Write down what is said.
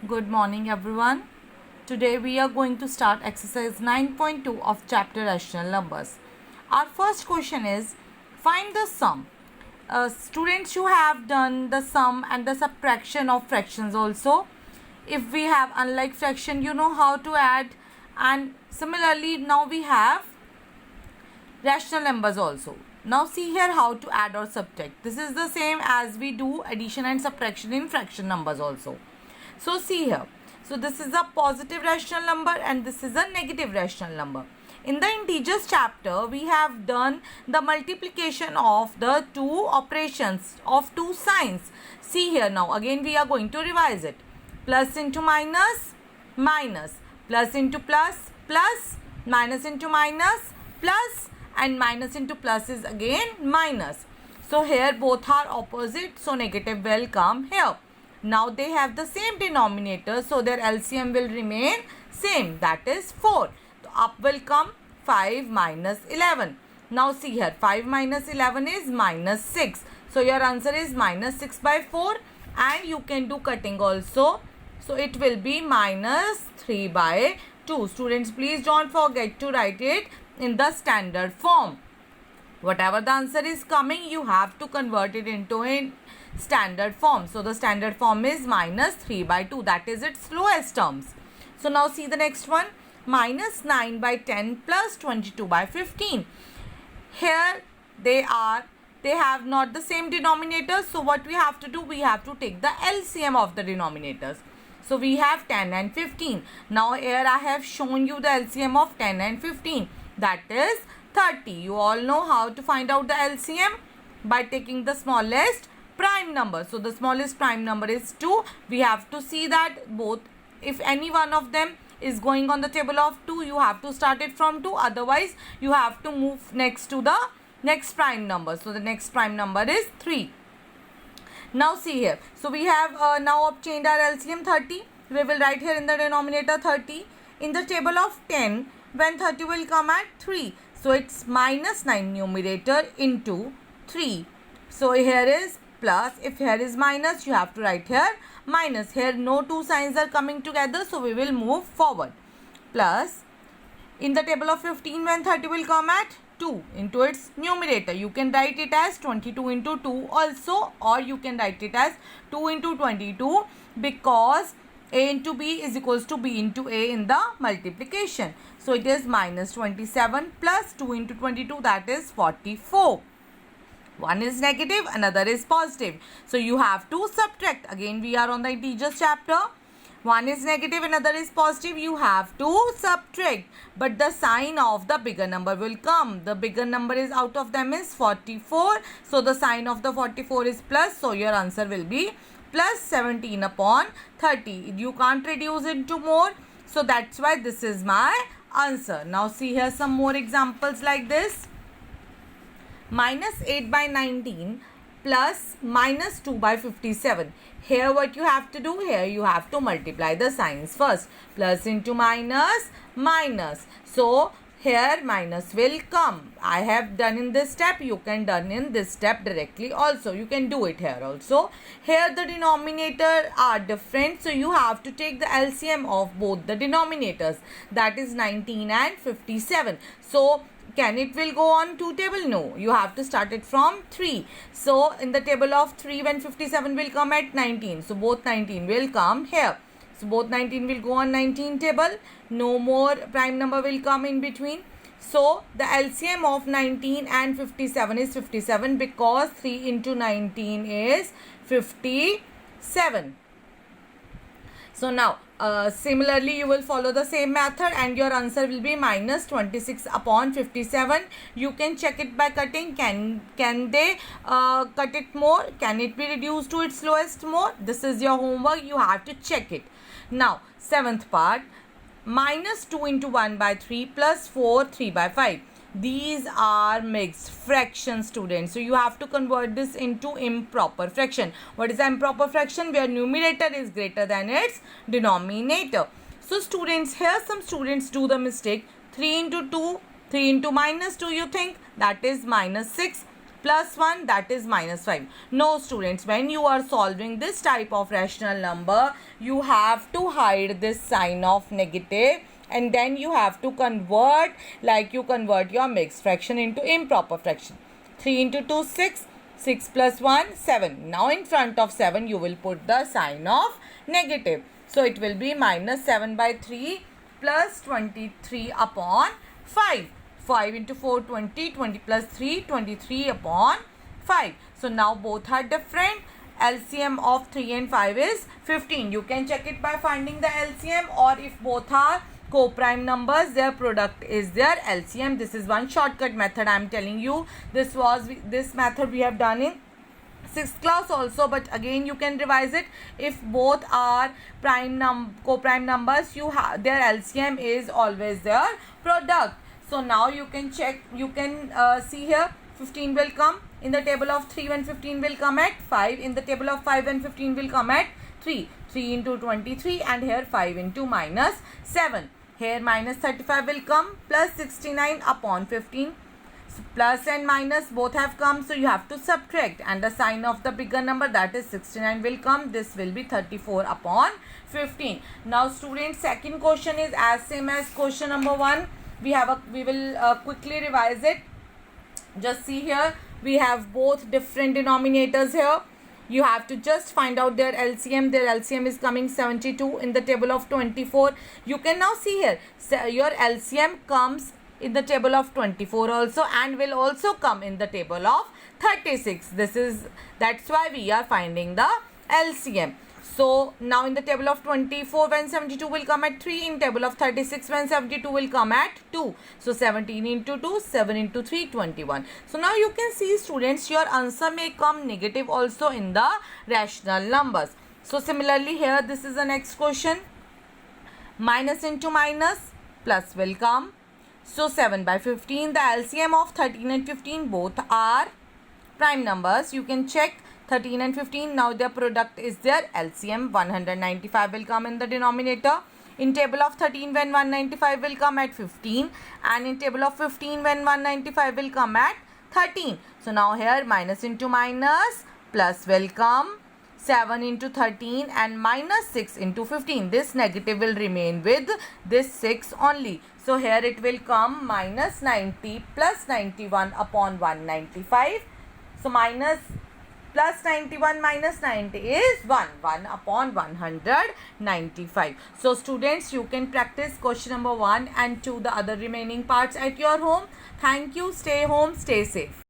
Good morning, everyone. Today we are going to start exercise 9.2 of chapter rational numbers. Our first question is find the sum. Students, you have done the sum and the subtraction of fractions also. If we have unlike fraction, you know how to add, and similarly now we have rational numbers also. Now see here how to add or subtract. This is the same as we do addition and subtraction in fraction numbers also. So see here. So this is a positive rational number and this is a negative rational number. In the integers chapter, we have done the multiplication of the two operations of two signs. See here now, again we are going to revise it. Plus into minus, minus. Plus into plus, plus. Minus into minus, plus. And minus into plus is again minus. So here both are opposite, so negative will come here. Now they have the same denominator, so their LCM will remain same, that is 4. So up will come 5 minus 11. Now see here, 5 minus 11 is minus 6. So your answer is minus 6 by 4, and you can do cutting also. So it will be minus 3 by 2. Students, please don't forget to write it in the standard form. Whatever the answer is coming, you have to convert it into a standard form. So the standard form is minus 3 by 2. That is its lowest terms. So now see the next one. Minus 9 by 10 plus 22 by 15. Here they have not the same denominators. So what we have to do? We have to take the LCM of the denominators. So we have 10 and 15. Now here I have shown you the LCM of 10 and 15. That is 30. You all know how to find out the LCM by taking the smallest prime number. So the smallest prime number is 2. We have to see that both, if any one of them is going on the table of 2, you have to start it from 2. Otherwise, you have to move next to the next prime number. So the next prime number is 3. Now see here. So we have now obtained our LCM 30. We will write here in the denominator 30. In the table of 10, when 30 will come at 3. So it's minus 9 numerator into 3. So here is plus. If here is minus, you have to write here minus. Here no two signs are coming together, so we will move forward. Plus, in the table of 15, when 30 will come at 2 into its numerator, you can write it as 22 into 2 also, or you can write it as 2 into 22, because a into b is equals to b into a in the multiplication. So it is minus 27 plus 2 into 22, that is 44. One is negative, another is positive. So you have to subtract. Again we are on the integers chapter. One is negative, another is positive. You have to subtract. But the sign of the bigger number will come. The bigger number is out of them is 44. So the sign of the 44 is plus. So your answer will be plus 17 upon 30. You can't reduce it to more. So that's why this is my answer. Now see here some more examples like this. Minus 8 by 19 plus minus 2 by 57. Here what you have to do? Here you have to multiply the signs first. Plus into minus, minus. So here minus will come. I have done in this step. You can done in this step directly also. You can do it here also. Here the denominator are different. So you have to take the LCM of both the denominators. That is 19 and 57. So can it will go on 2 table? No. You have to start it from 3. So in the table of 3, when 57 will come at 19. So both 19 will come here. So both 19 will go on 19 table. No more prime number will come in between. So the LCM of 19 and 57 is 57, because 3 into 19 is 57. So now similarly you will follow the same method and your answer will be minus 26 upon 57. You can check it by cutting. Can they cut it more? Can it be reduced to its lowest more? This is your homework. You have to check it. Now seventh part, minus 2 into 1 by 3 plus 4 3 by 5. These are mixed fractions, students. So you have to convert this into improper fraction. What is the improper fraction? Where numerator is greater than its denominator. So students, here some students do the mistake. 3 into 2, 3 into minus 2, you think that is minus 6. plus 1, that is minus 5. No students, when you are solving this type of rational number, you have to hide this sign of negative, and then you have to convert, like you convert your mixed fraction into improper fraction. 3 into 2, 6. 6 plus 1, 7. Now in front of 7 you will put the sign of negative. So it will be minus 7 by 3 plus 23 upon 5. 5 into 4, 20. 20 plus 3, 23 upon 5. So now both are different. LCM of 3 and 5 is 15. You can check it by finding the LCM, or if both are co-prime numbers, their product is their LCM. This is one shortcut method I am telling you. This method we have done in 6th class also, but again you can revise it. If both are co-prime numbers, their LCM is always their product. So now you can check, you can see here 15 will come in the table of 3 when 15 will come at 5, in the table of 5 when 15 will come at 3. 3 into 23, and here 5 into minus 7. Here minus 35 will come, plus 69 upon 15. So plus and minus both have come, so you have to subtract, and the sign of the bigger number, that is 69, will come. This will be 34 upon 15. Now students, second question is as same as question number 1. We will quickly revise it. Just see here, we have both different denominators here. You have to just find out their LCM. Their LCM is coming 72 in the table of 24. You can now see here, your LCM comes in the table of 24 also, and will also come in the table of 36. That's why we are finding the LCM. So now in the table of 24 when 72 will come at 3, in table of 36 when 72 will come at 2. So 17 into 2, 7 into 3, 21. So now you can see students, your answer may come negative also in the rational numbers. So similarly here, this is the next question. Minus into minus, plus will come. So 7 by 15, the LCM of 13 and 15 both are prime numbers. You can check 13 and 15. Now their product is their LCM. 195 will come in the denominator. In table of 13 when 195 will come at 15, and in table of 15 when 195 will come at 13. So now here minus into minus, plus will come. 7 into 13 and minus 6 into 15. This negative will remain with this 6 only. So here it will come minus 90 plus 91 upon 195. So plus 91 minus 90 is 1 upon 195. So students, you can practice question number 1 and 2, the other remaining parts at your home. Thank you. Stay home, stay safe.